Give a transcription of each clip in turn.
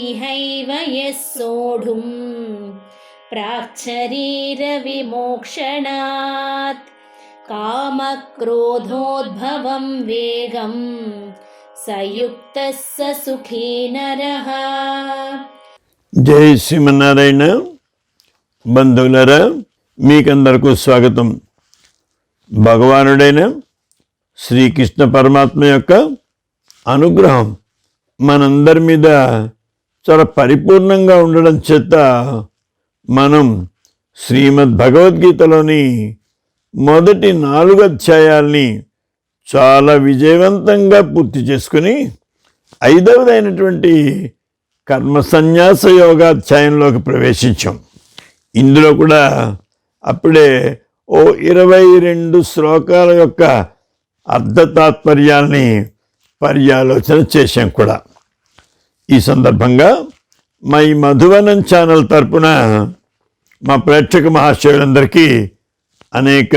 इहैव यः सोढुं प्राक्शरीरविमोक्षणात् कामक्रोधोद्भवं वेगं सयुक्तः स सुखी नरः. జై శ్రీమన్నారాయణ. బంధువులారా, మీకందరకు స్వాగతం. భగవానుడైన శ్రీకృష్ణ పరమాత్మ యొక్క అనుగ్రహం మనందరి మీద చాలా పరిపూర్ణంగా ఉండడం చేత మనం శ్రీమద్ భగవద్గీతలోని మొదటి 4 అధ్యాయాల్ని చాలా విజయవంతంగా పూర్తి చేసుకుని 5వదైనటువంటి కర్మ సన్యాస యోగాధ్యాయంలోకి ప్రవేశించాం. ఇందులో కూడా అప్పుడే 22 శ్లోకాల యొక్క అర్థతాత్పర్యాల్ని పర్యాలోచన చేశాం కూడా. ఈ సందర్భంగా మా ఈ మధువనం ఛానల్ తరపున మా ప్రేక్షక మహాశయులందరికీ అనేక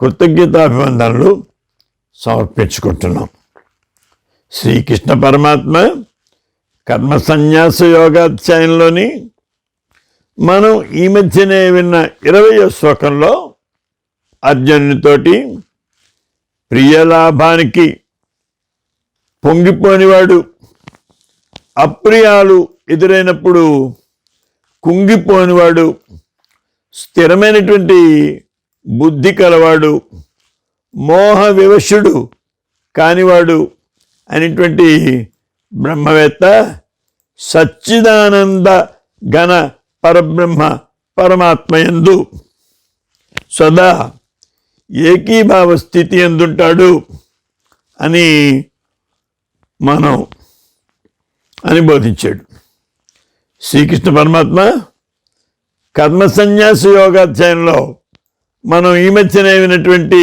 కృతజ్ఞతాభివందనలు సమర్పించుకుంటున్నాం. శ్రీకృష్ణ పరమాత్మ కర్మ సన్యాస యోగాధ్యాయంలోని మనం ఈ మధ్యనే విన్న 20వ శ్లోకంలో అర్జునునితోటి ప్రియలాభానికి పొంగిపోనివాడు, అప్రియాలు ఎదురైనప్పుడు కుంగిపోనివాడు, స్థిరమైనటువంటి బుద్ధి కలవాడు, మోహ వివశుడు కానివాడు అనేటువంటి బ్రహ్మవేత్త సచ్చిదానంద ఘన పరబ్రహ్మ పరమాత్మయందు సదా ఏకీభావ స్థితి ఎందుంటాడు అని మనం బోధించాడు. శ్రీకృష్ణ పరమాత్మ కర్మ సన్యాస యోగాధ్యాయంలో మనం ఈ మధ్యనే విన్నటువంటి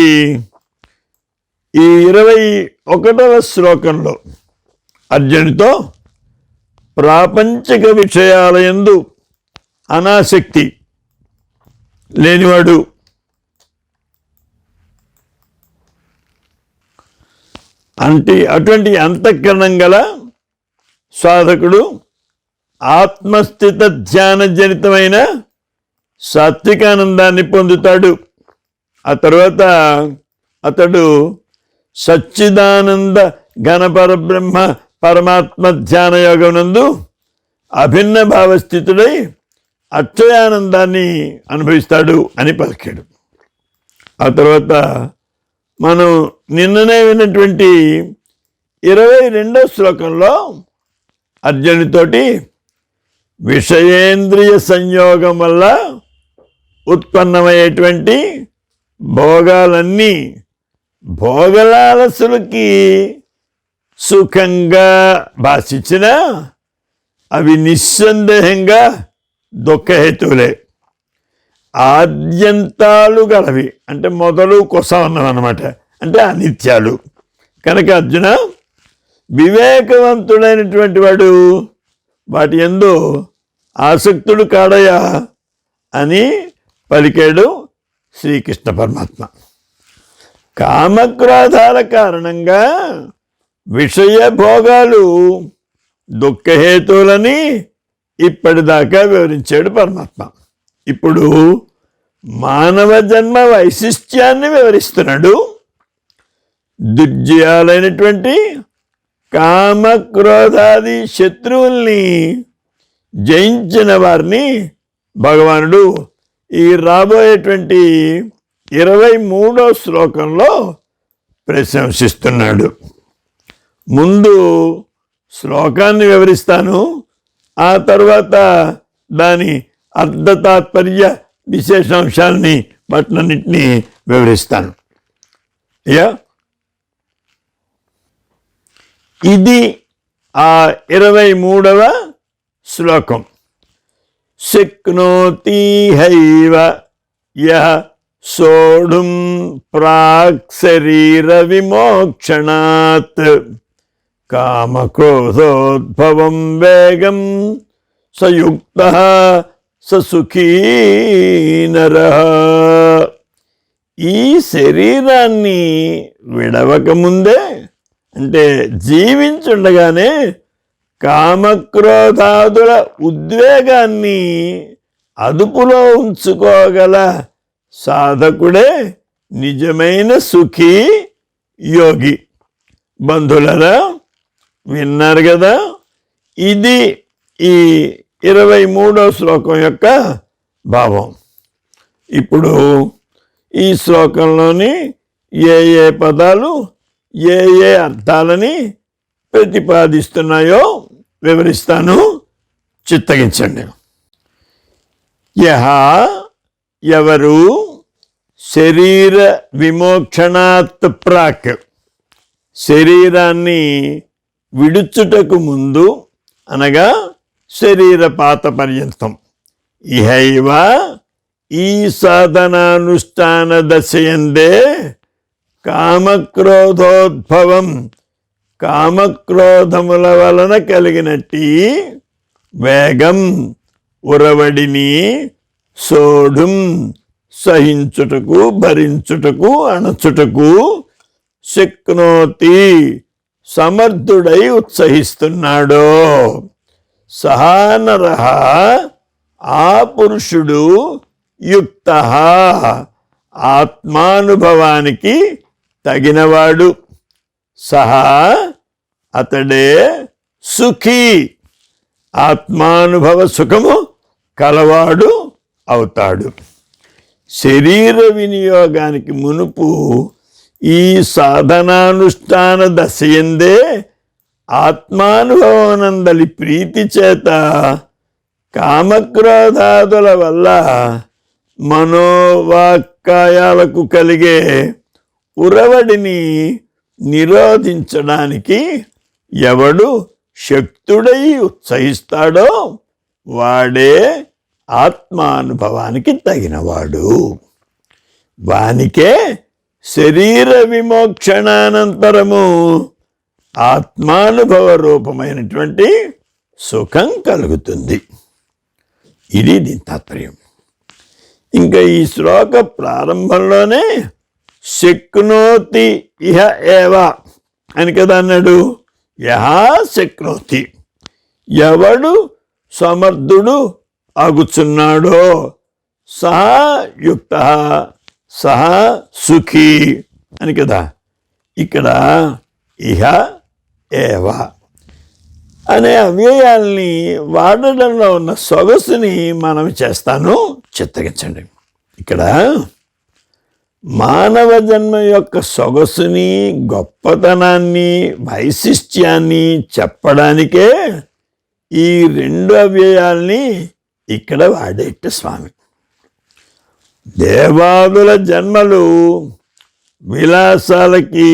ఈ 21వ శ్లోకంలో అర్జునుడితో ప్రాపంచిక విషయాలయందు అనాసక్తి లేనివాడు, అటువంటి అంతఃకరణం గల సాధకుడు ఆత్మస్థిత ధ్యాన జనితమైన సాత్వికానందాన్ని పొందుతాడు. ఆ తర్వాత అతడు సచ్చిదానంద ఘనపరబ్రహ్మ పరమాత్మ ధ్యాన యోగమునందు అభిన్న భావస్థితుడై అక్షయానందాన్ని అనుభవిస్తాడు అని పలికాడు. ఆ తర్వాత మనం నిన్ననే విన్నటువంటి 22వ శ్లోకంలో అర్జునుడితోటి విషయేంద్రియ సంయోగం వల్ల ఉత్పన్నమయ్యేటువంటి భోగాలన్నీ భోగలాలసులకి సుఖంగా భాషించిన అవి నిస్సందేహంగా దుఃఖహేతువులే, ఆద్యంతాలు గలవి, అంటే మొదలు కొసం అన్నమాట, అంటే అనిత్యాలు. కనుక అర్జున, వివేకవంతుడైనటువంటి వాడు వాటి యందు ఆసక్తుడు కాడయా అని పలికాడు శ్రీకృష్ణ పరమాత్మ. కామక్రోధాల కారణంగా విషయ భోగాలు దుఃఖహేతువులని ఇప్పటిదాకా వివరించాడు పరమాత్మ. ఇప్పుడు మానవ జన్మ వైశిష్ట్యాన్ని వివరిస్తున్నాడు. దుర్జయాలైనటువంటి కామక్రోధాది శత్రువుల్ని జయించిన వారిని భగవానుడు ఈ రాబోయేటువంటి 23వ శ్లోకంలో ప్రశంసిస్తున్నాడు. ముందు శ్లోకాన్ని వివరిస్తాను, ఆ తర్వాత దాని అర్థతాత్పర్య విశేషాంశాలని వాటినన్నింటినీ వివరిస్తాను. ఇది ఆ 23వ శ్లోకం. శక్నోతి హైవ యః సోఢుం ప్రాక్ శరీర విమోక్షణాత్ కామక్రోధోద్భవం వేగం సయుక్తః స సుఖీ నరః. ఈ శరీరాన్ని విడవకముందే, అంటే జీవించుండగానే కామక్రోధాదుల ఉద్వేగాన్ని అదుపులో ఉంచుకోగల సాధకుడే నిజమైన సుఖీ యోగి. బంధువులరా, విన్నారు కదా, ఇది ఈ 23వ శ్లోకం యొక్క భావం. ఇప్పుడు ఈ శ్లోకంలోని ఏ పదాలు ఏ అర్థాలని ప్రతిపాదిస్తున్నాయో వివరిస్తాను, చిత్తగించండి. యహ ఎవరు శరీర విమోక్షణాత్ ప్రాక్ శరీరాన్ని విడుచుటకు ముందు అనగా శరీరపాత పర్యంతం ఇహైవ ఈ సాధనానుష్ఠాన దశయందే కామక్రోధోద్భవం కామక్రోధముల వలన కలిగినట్టి వేగం ఉరవడిని సోఢుం సహించుటకు భరించుటకు అణచుటకు శక్నోతి సమర్థుడై ఉత్సహిస్తున్నాడో సహానరః ఆ పురుషుడు యుక్త ఆత్మానుభవానికి తగినవాడు సహా అతడే సుఖీ ఆత్మానుభవ సుఖము కలవాడు అవుతాడు. శరీర వినియోగానికి మునుపు ఈ సాధనానుష్ఠాన దశయందే ఆత్మానుభవనందలి ప్రీతి చేత కామక్రోధాదుల వల్ల మనోవాక్కాయాలకు కలిగే ఉరవడిని నిరోధించడానికి ఎవడు శక్తుడై ఉత్సహిస్తాడో వాడే ఆత్మానుభవానికి తగినవాడు. వానికే శరీర విమోక్షణానంతరము ఆత్మానుభవ రూపమైనటువంటి సుఖం కలుగుతుంది. ఇది దీని తాత్పర్యం. ఇంకా ఈ శ్లోక ప్రారంభంలోనే శక్నోతి ఇహ ఏవ అని కదా అన్నాడు. యహ శక్నోతి ఎవడు సమర్థుడు ఆగుచున్నాడో సహా యుక్త సహా సుఖీ అని కదా. ఇక్కడ ఇహ ఏవ అనే అవ్యయాల్ని వాడడంలో ఉన్న సొగసుని మనం చేస్తాను, చిత్తగించండి. ఇక్కడ మానవ జన్మ యొక్క సొగసుని గొప్పతనాన్ని వైశిష్ట్యాన్ని చెప్పడానికే ఈ రెండు అవ్యయాల్ని ఇక్కడ వాడేట స్వామి. దేవాదుల జన్మలు విలాసాలకి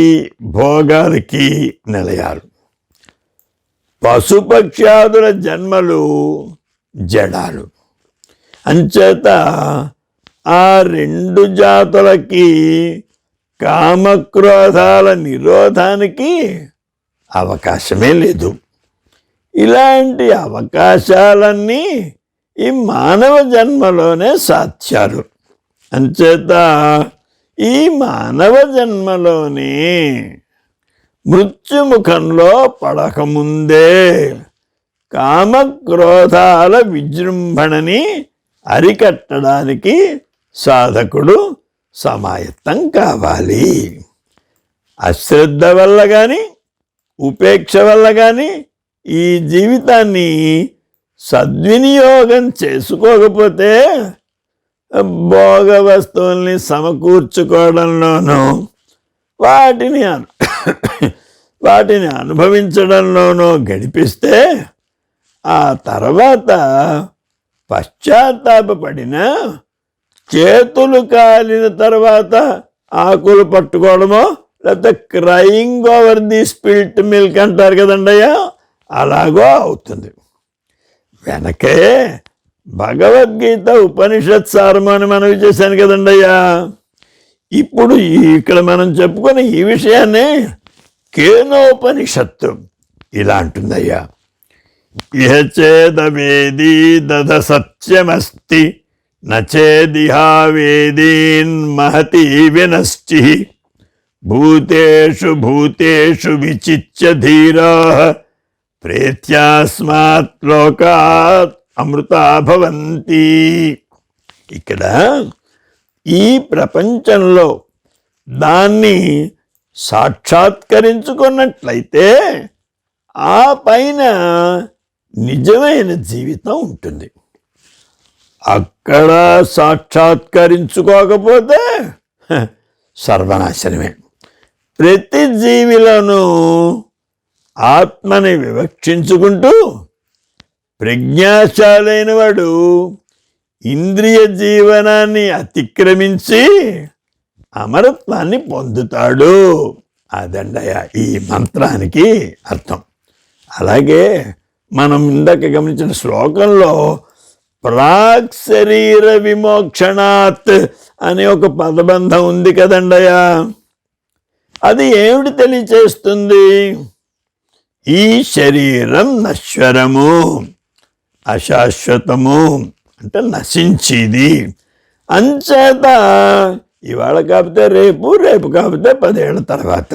భోగాలకి నిలయాలు, పశుపక్ష్యాదుల జన్మలు జడాలు. అంచేత ఆ రెండు జాతులకి కామక్రోధాల నిరోధానికి అవకాశమే లేదు. ఇలాంటి అవకాశాలన్నీ ఈ మానవ జన్మలోనే సాధ్యాలు. అంచేత ఈ మానవ జన్మలోనే మృత్యుముఖంలో పడకముందే కామక్రోధాల విజృంభణని అరికట్టడానికి సాధకుడు సమాయత్తం కావాలి. అశ్రద్ధ వల్ల కానీ ఉపేక్ష వల్ల కానీ ఈ జీవితాన్ని సద్వినియోగం చేసుకోకపోతే భోగ వస్తువుల్ని సమకూర్చుకోవడంలోనూ వాటిని అనుభవించడంలోనూ గడిపిస్తే ఆ తర్వాత పశ్చాత్తాపడిన చేతులు కాలిన తర్వాత ఆకులు పట్టుకోవడమో లేకపోతే crying over the spilt milk అంటారు కదండయ్యా, అలాగో అవుతుంది. వెనకే భగవద్గీత ఉపనిషత్ సారము అని మనవి చేశాను కదండయ్యా. ఇప్పుడు ఇక్కడ మనం చెప్పుకునే ఈ విషయాన్ని కేనోపనిషత్తు ఇలా అంటుందయ్యా. ఇహ చేదవేదీ దద సత్యమస్తి నచేదిహా వేదీన్ మహతి వినశ్చి భూతేషు భూతేషు విచిత్య ధీరాః ప్రేత్యాస్మాత్ లోకాత్ అమృతా భవంతి. ఇక్కడ ఈ ప్రపంచంలో దాన్ని సాక్షాత్కరించుకున్నట్లయితే ఆ పైన నిజమైన జీవితం ఉంటుంది. అక్కడ సాక్షాత్కరించుకోకపోతే సర్వనాశనమే. ప్రతి జీవిలోనూ ఆత్మని వివక్షించుకుంటూ ప్రజ్ఞాశాలైన వాడు ఇంద్రియ జీవనాన్ని అతిక్రమించి అమరత్వాన్ని పొందుతాడు. అదండయ ఈ మంత్రానికి అర్థం. అలాగే మనం ఇందాక గమనించిన శ్లోకంలో ప్రాక్ శరీర విమోక్షణాత్ అనే ఒక పదబంధం ఉంది కదండయ్యా. అది ఏమిటి తెలియచేస్తుంది? ఈ శరీరం నశ్వరము, అశాశ్వతము, అంటే నశించేది. అంచేత ఇవాళ కాకపోతే రేపు, రేపు కాకపోతే 10 ఏళ్ల తర్వాత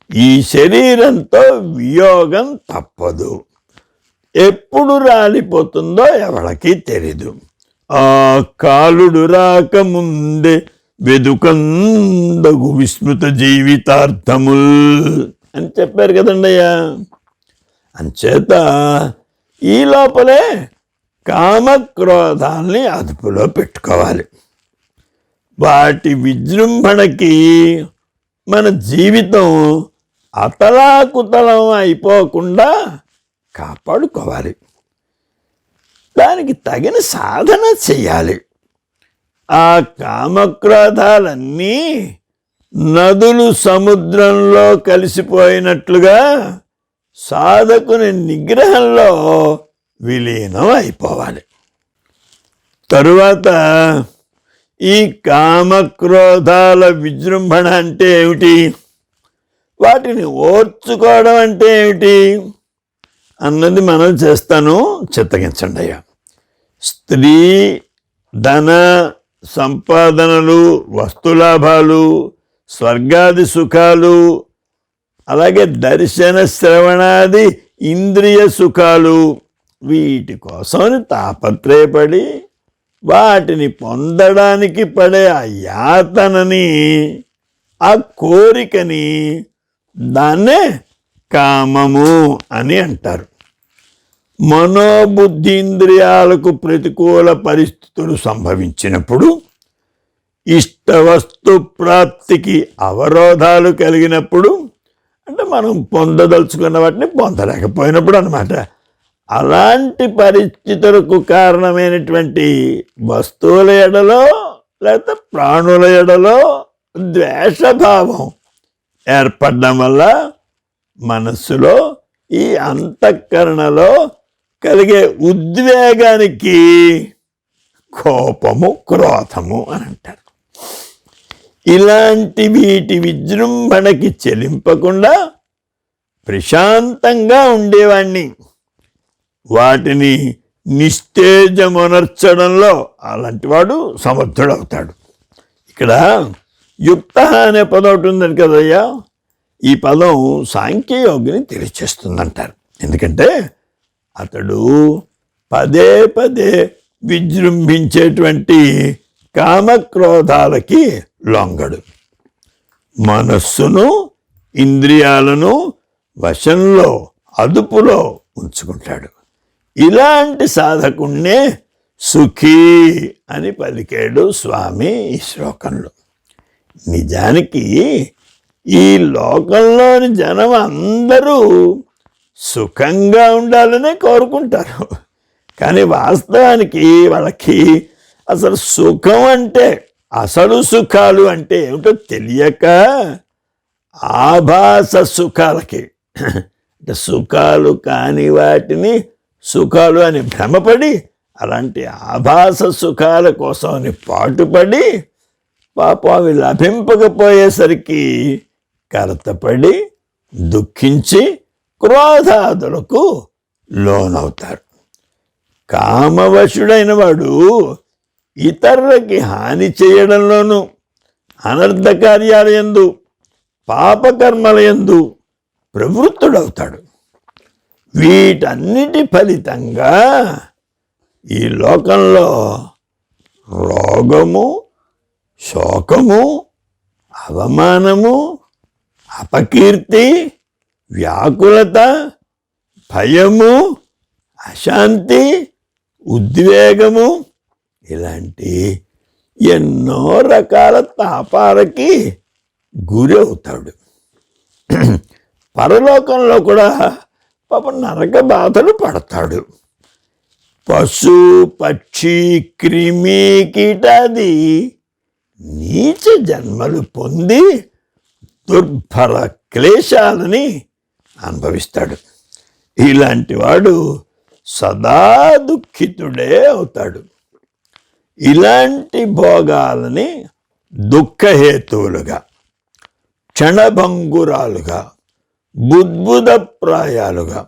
ఈ శరీరంతో వియోగం తప్పదు. ఎప్పుడు రాలిపోతుందో ఎవరికి తెలీదు. ఆ కాలుడు రాకముందే వెదుకందగు విస్మృత జీవితార్థముల్ అని చెప్పారు కదండయ్యా. అంచేత ఈ లోపలే కామక్రోధాల్ని అదుపులో పెట్టుకోవాలి. వాటి విజృంభణకి మన జీవితం అతలాకుతలం అయిపోకుండా కాపాడుకోవాలి. దానికి తగిన సాధన చెయ్యాలి. ఆ కామక్రోధాలన్నీ నదులు సముద్రంలో కలిసిపోయినట్లుగా సాధకుని నిగ్రహంలో విలీనం అయిపోవాలి. తరువాత ఈ కామక్రోధాల విజృంభణ అంటే ఏమిటి, వాటిని ఓర్చుకోవడం అంటే ఏమిటి అన్నది మనం చేస్తాను, చిత్తగించండి అయ్యా. స్త్రీ ధన సంపాదనలు, వస్తులాభాలు, స్వర్గాది సుఖాలు, అలాగే దర్శన శ్రవణాది ఇంద్రియ సుఖాలు, వీటి కోసం తాపత్రయపడి వాటిని పొందడానికి పడే ఆ యాతనని, ఆ కోరికని, దాన్నే కామము అని అంటారు. మనోబుద్ధీంద్రియాలకు ప్రతికూల పరిస్థితులు సంభవించినప్పుడు, ఇష్టవస్తు ప్రాప్తికి అవరోధాలు కలిగినప్పుడు, అంటే మనం పొందదలుచుకున్న వాటిని పొందలేకపోయినప్పుడు అన్నమాట. అలాంటి పరిస్థితులకు కారణమైనటువంటి వస్తువుల ఎడలో లేకపోతే ప్రాణుల ఎడలో ద్వేషభావం ఏర్పడడం వల్ల మనస్సులో, ఈ అంతఃకరణలో కలిగే ఉద్వేగానికి కోపము, క్రోధము అని అంటారు. ఇలాంటి వీటి విజృంభణకి చెలింపకుండా ప్రశాంతంగా ఉండేవాణ్ణి. వాటిని నిస్తేజమునర్చడంలో అలాంటి వాడు సమర్థుడవుతాడు. ఇక్కడ యుక్త అనే పదం ఒకటి ఉందని కదయ్యా. ఈ పదం సాంఖ్యయోగిని తెలియచేస్తుందంటారు. ఎందుకంటే అతడు పదే పదే విజృంభించేటువంటి కామక్రోధాలకి లొంగడు. మనస్సును, ఇంద్రియాలను వశంలో, అదుపులో ఉంచుకుంటాడు. ఇలాంటి సాధకుణ్ణే సుఖీ అని పలికాడు స్వామి ఈ శ్లోకంలో. నిజానికి ఈ లోకంలోని జనం అందరూ సుఖంగా ఉండాలనే కోరుకుంటారు. కానీ వాస్తవానికి వాళ్ళకి అసలు సుఖం అంటే, అసలు సుఖాలు అంటే ఏమిటో తెలియక ఆభాస సుఖాలకి, అంటే సుఖాలు కాని వాటిని సుఖాలు అని భ్రమపడి, అలాంటి ఆభాస సుఖాల కోసం పాటుపడి పాపం అవి లభింపకపోయేసరికి కలతపడి దుఃఖించి క్రోధాదులకు లోనవుతారు. కామవశుడైన వాడు ఇతరులకి హాని చేయడంలోనూ, అనర్థ కార్యాలయందు, పాపకర్మలయందు ప్రవృత్తుడవుతాడు. వీటన్నిటి ఫలితంగా ఈ లోకంలో రోగము, శోకము, అవమానము, అపకీర్తి, వ్యాకులత, భయము, అశాంతి, ఉద్వేగము ఇలాంటి ఎన్నో రకాల తాపాలకి గురి అవుతాడు. పరలోకంలో కూడా పాపం నరక బాధలు పడతాడు. పశు, పక్షి, క్రిమి, కీటాది నీచ జన్మలు పొంది దుర్భర క్లేశాలని అనుభవిస్తాడు. ఇలాంటి వాడు సదా దుఃఖితుడే అవుతాడు. ఇలాంటి భోగాలని దుఃఖహేతువులుగా, క్షణభంగురాలుగా, బుద్భుతప్రాయాలుగా,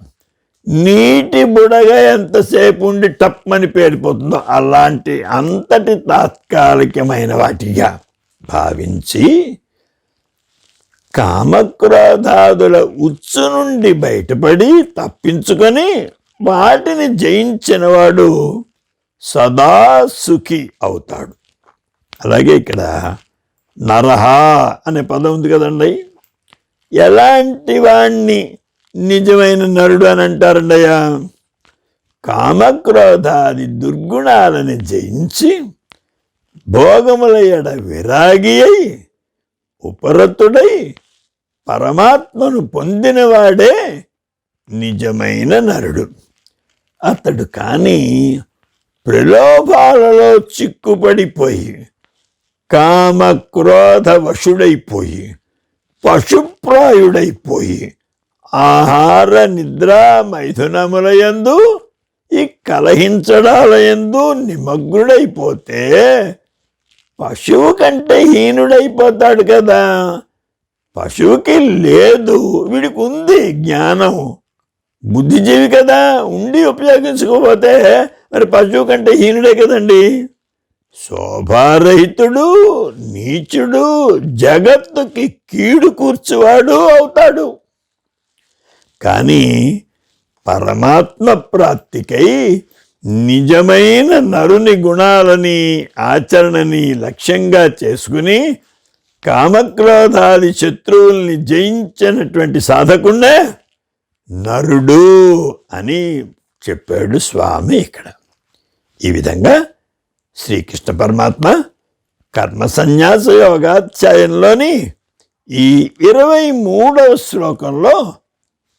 నీటి బుడగ ఎంతసేపు ఉండి టప్మని పేరిపోతుందో అలాంటి అంతటి తాత్కాలికమైన వాటిగా భావించి కామక్రోధాదుల ఉచ్చు నుండి బయటపడి తప్పించుకొని వాటిని జయించినవాడు సదా సుఖి అవుతాడు. అలాగే ఇక్కడ నరహ అనే పదం ఉంది కదండి. ఎలాంటి వాణ్ణి నిజమైన నరుడు అని అంటారండయ్యా? కామక్రోధాది దుర్గుణాలని జయించి భోగముల ఎడ విరాగి అయి ఉపరతుడై పరమాత్మను పొందినవాడే నిజమైన నరుడు. అతడు కానీ ప్రలోభాలలో చిక్కుపడిపోయి కామక్రోధ వశుడైపోయి పశుప్రాయుడైపోయి ఆహార నిద్ర మైథునములయందు ఈ కలహించడాలయందు నిమగ్నుడైపోతే పశువు కంటే హీనుడైపోతాడు కదా. పశువుకి లేదు, వీడికి ఉంది జ్ఞానం, బుద్ధిజీవి కదా, ఉండి ఉపయోగించుకోకపోతే మరి పశువు కంటే హీనుడే కదండి. శోభారహితుడు, నీచుడు, జగత్తుకి కీడు కూర్చువాడు అవుతాడు. కానీ పరమాత్మ ప్రాప్తికై నిజమైన నరుని గుణాలని ఆచరణని లక్ష్యంగా చేసుకుని కామక్రోధాది శత్రువుల్ని జయించినటువంటి సాధకుడే నరుడు అని చెప్పాడు స్వామి ఇక్కడ. ఈ విధంగా శ్రీకృష్ణ పరమాత్మ కర్మ సన్యాస యోగాధ్యాయంలోని ఈ 23వ శ్లోకంలో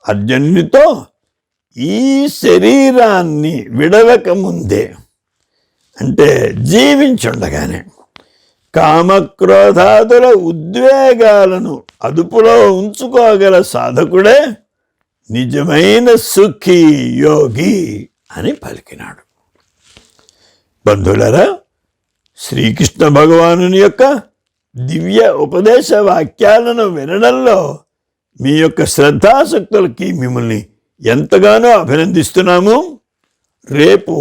అర్జునునితో ఈ శరీరాన్ని విడవక ముందే, అంటే జీవించుండగానే కామక్రోధాదుల ఉద్వేగాలను అదుపులో ఉంచుకోగల సాధకుడే నిజమైన సుఖీ యోగి అని పలికినాడు. బంధువులారా, శ్రీకృష్ణ భగవానుని యొక్క దివ్య ఉపదేశ వాక్యాలను వినడంలో మీ యొక్క శ్రద్ధాశక్తులకి మిమ్మల్ని ఎంతగానో అభినందిస్తున్నాము. రేపు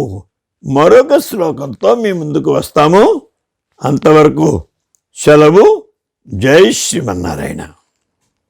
మరొక శ్లోకంతో మీ ముందుకు వస్తాము. అంతవరకు సెలవు. జై శ్రీమన్నారాయణ.